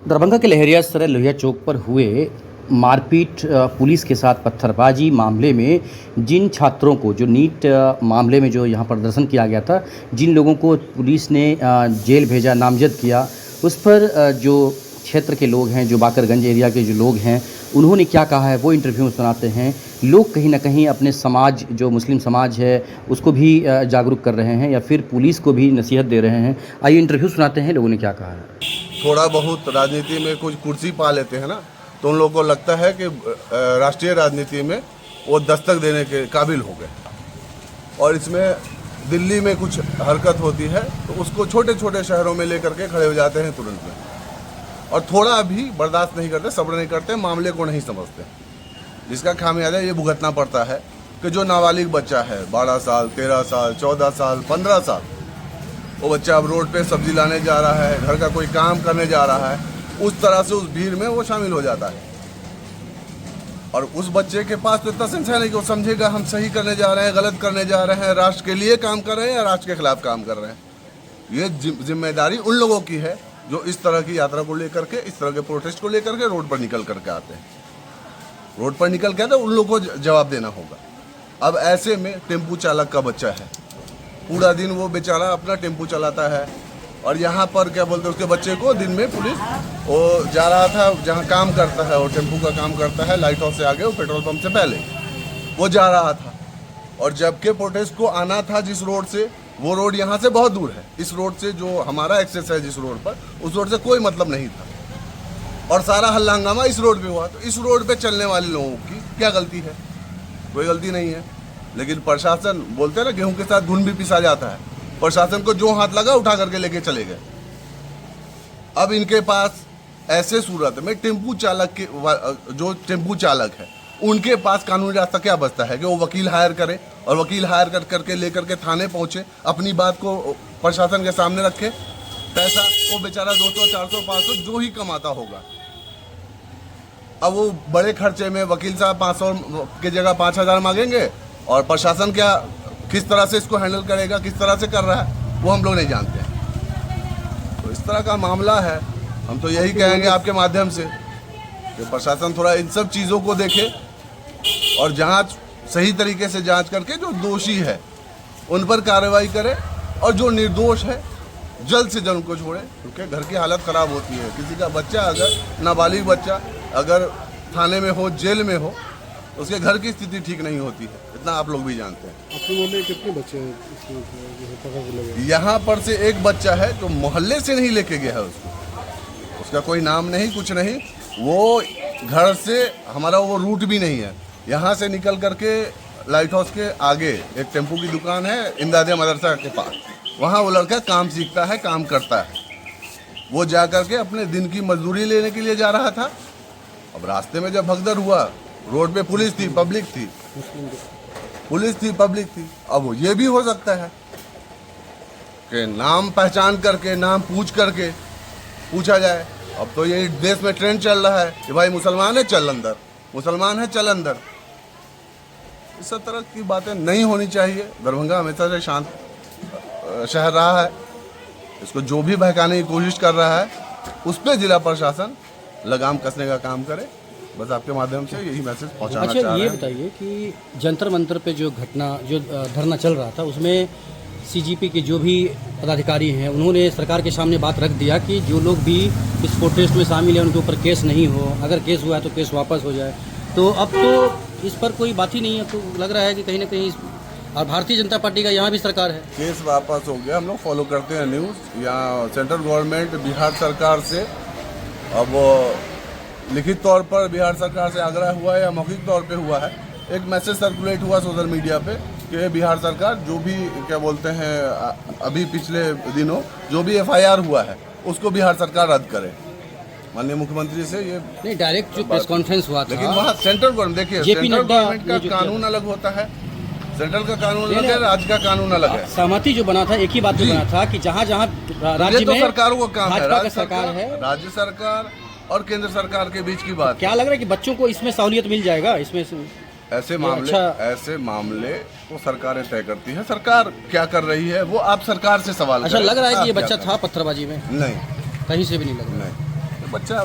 दरभंगा के लहेरियासराय लोहिया चौक पर हुए मारपीट पुलिस के साथ पत्थरबाजी मामले में जिन छात्रों को जो नीट मामले में जो यहाँ प्रदर्शन किया गया था, जिन लोगों को पुलिस ने जेल भेजा, नामजद किया, उस पर जो क्षेत्र के लोग हैं, जो बाकरगंज एरिया के जो लोग हैं, उन्होंने क्या कहा है वो इंटरव्यू में सुनाते हैं। लोग कहीं ना कहीं अपने समाज, जो मुस्लिम समाज है, उसको भी जागरूक कर रहे हैं या फिर पुलिस को भी नसीहत दे रहे हैं। आइए इंटरव्यू सुनाते हैं लोगों ने क्या कहा है। थोड़ा बहुत राजनीति में कुछ कुर्सी पा लेते हैं ना, तो उन लोगों को लगता है कि राष्ट्रीय राजनीति में वो दस्तक देने के काबिल हो गए, और इसमें दिल्ली में कुछ हरकत होती है तो उसको छोटे छोटे शहरों में लेकर के खड़े हो जाते हैं तुरंत में, और थोड़ा भी बर्दाश्त नहीं करते, सब्र नहीं करते, मामले को नहीं समझते, जिसका खामियाजा ये भुगतना पड़ता है कि जो नाबालिग बच्चा है 12 साल, 13 साल, 14 साल, 15 साल, वो बच्चा अब रोड पे सब्जी लाने जा रहा है, घर का कोई काम करने जा रहा है, उस तरह से उस भीड़ में वो शामिल हो जाता है। और उस बच्चे के पास तो इतना सेंस है नहीं कि वो समझेगा हम सही करने जा रहे हैं, गलत करने जा रहे हैं, राष्ट्र के लिए काम कर रहे हैं या राष्ट्र के खिलाफ काम कर रहे हैं। ये जिम्मेदारी उन लोगों की है जो इस तरह की यात्रा को लेकर के, इस तरह के प्रोटेस्ट को लेकर के रोड पर निकल करके आते हैं। रोड पर निकल के आते हैं, उन लोगों को जवाब देना होगा। अब ऐसे में टेम्पू चालक का बच्चा है, पूरा दिन वो बेचारा अपना टेम्पू चलाता है, और यहाँ पर क्या बोलते हैं, उसके बच्चे को दिन में पुलिस वो जा रहा था जहाँ काम करता है, वो टेम्पू का काम करता है, लाइट हाउस से आगे, वो पेट्रोल पंप से पहले वो जा रहा था, और जबकि प्रोटेस्ट को आना था जिस रोड से, वो रोड यहाँ से बहुत दूर है। इस रोड से जो हमारा एक्सेस है जिस रोड पर, उस रोड से कोई मतलब नहीं था, और सारा हल्ला हंगामा इस रोड पे हुआ। तो इस रोड पे चलने वाले लोगों की क्या गलती है? कोई गलती नहीं है। लेकिन प्रशासन, बोलते हैं ना गेहूं के साथ घुन भी पिसा जाता है, प्रशासन को जो हाथ लगा उठा करके लेके चले गए। अब इनके पास ऐसे सूरत में टेम्पू चालक के, जो टेम्पू चालक है, उनके पास कानूनी रास्ता क्या बचता है कि वो वकील हायर करे, और वकील हायर करके लेकर के थाने पहुंचे, अपनी बात को प्रशासन के सामने रखे। पैसा वो बेचारा 200, 400, 500 जो ही कमाता होगा, अब वो बड़े खर्चे में वकील साहब 500 की जगह 5000 मांगेंगे, और प्रशासन क्या किस तरह से इसको हैंडल करेगा, किस तरह से कर रहा है, वो हम लोग नहीं जानते हैं। तो इस तरह का मामला है। हम तो यही कहेंगे आपके माध्यम से कि प्रशासन थोड़ा इन सब चीज़ों को देखे, और जांच सही तरीके से जांच करके जो दोषी है उन पर कार्रवाई करे, और जो निर्दोष है जल्द से जल्द उनको छोड़े, क्योंकि घर की हालत ख़राब होती है। किसी का बच्चा, अगर नाबालिग बच्चा अगर थाने में हो, जेल में हो, तो उसके घर की स्थिति ठीक नहीं होती है, इतना आप लोग भी जानते हैं। आपके मोहल्ले में कितने बच्चे हैं? यहाँ पर से एक बच्चा है जो मोहल्ले से नहीं लेके गया है उसको, उसका कोई नाम नहीं, कुछ नहीं, वो घर से, हमारा वो रूट भी नहीं है, यहाँ से निकल करके लाइट हाउस के आगे एक टेम्पू की दुकान है इमदादिया मदरसा के पास, वहाँ वो लड़का काम सीखता है, काम करता है। वो जा करके अपने दिन की मजदूरी लेने के लिए जा रहा था। अब रास्ते में जब भगदड़ हुआ, रोड पे पुलिस थी, पब्लिक थी, पुलिस थी, पब्लिक थी। अब ये भी हो सकता है कि नाम पहचान करके, नाम पूछ करके पूछा जाए। अब तो यही देश में ट्रेंड चल रहा है कि भाई मुसलमान है चल अंदर, मुसलमान है चल अंदर। इस तरह की बातें नहीं होनी चाहिए। दरभंगा हमेशा से शांत शहर रहा है, इसको जो भी बहकाने की कोशिश कर रहा है उस पर जिला प्रशासन लगाम कसने का काम करे। बस आपके माध्यम से यही मैसेज पहुंचाना चाह रहे हैं। अच्छा, ये बताइए कि जंतर मंतर पे जो धरना चल रहा था, उसमें सीजीपी के जो भी पदाधिकारी हैं, उन्होंने सरकार के सामने बात रख दिया कि जो लोग भी इस प्रोटेस्ट में शामिल हैं उनके ऊपर केस नहीं हो, अगर केस हुआ है तो केस वापस हो जाए। तो अब तो इस पर कोई बात ही नहीं है, तो लग रहा है कि कहीं ना कहीं, और भारतीय जनता पार्टी का यहाँ भी सरकार है, केस वापस हो गया। हम लोग फॉलो करते हैं न्यूज़। यहाँ सेंट्रल गवर्नमेंट बिहार सरकार से, अब लिखित तौर पर बिहार सरकार से आग्रह हुआ है या मौखिक तौर पे हुआ है, एक मैसेज सर्कुलेट हुआ सोशल मीडिया पे कि बिहार सरकार जो भी क्या बोलते हैं, अभी पिछले दिनों जो भी FIR हुआ है उसको बिहार सरकार रद्द करे। माननीय मुख्यमंत्री से ये नहीं, डायरेक्ट जो प्रेस कॉन्फ्रेंस हुआ था, लेकिन वहाँ सेंट्रल गवर्नमेंट, देखिए सेंट्रल गवर्नमेंट का कानून अलग होता है, सेंट्रल का कानून अलग है, राज्य का कानून अलग है। सहमति जो बना था एक ही बात पे बना था कि जहाँ जहाँ राज्य में सरकारों को काम है, राज्य सरकार है, राज्य सरकार और केंद्र सरकार के बीच की बात। क्या लग रहा है कि बच्चों को इसमें सहूलियत मिल जाएगा? इसमें ऐसे मामले तो सरकारें तय करती है। सरकार क्या कर रही है वो आप सरकार से सवाल अच्छा, लग रहा है कि ये बच्चा था पत्थरबाजी में? नहीं, कहीं से भी नहीं लग रहा। नहीं। बच्चा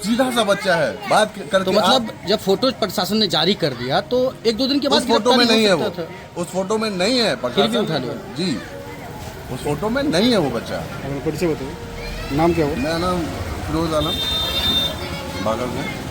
सीधा सा बच्चा है, बात करके तो मतलब जब फोटो प्रशासन ने जारी कर दिया तो एक दो दिन के बाद उस फोटो में गिरफ्तारी नहीं है हो वो, सकता था। उस फोटो में नहीं है फिर भी उठा लिया। जी, उस फोटो में नहीं है वो बच्चा। अपना परिचय बताइए, नाम क्या हुआ? मेरा नाम फिरोज आलम, बागल में।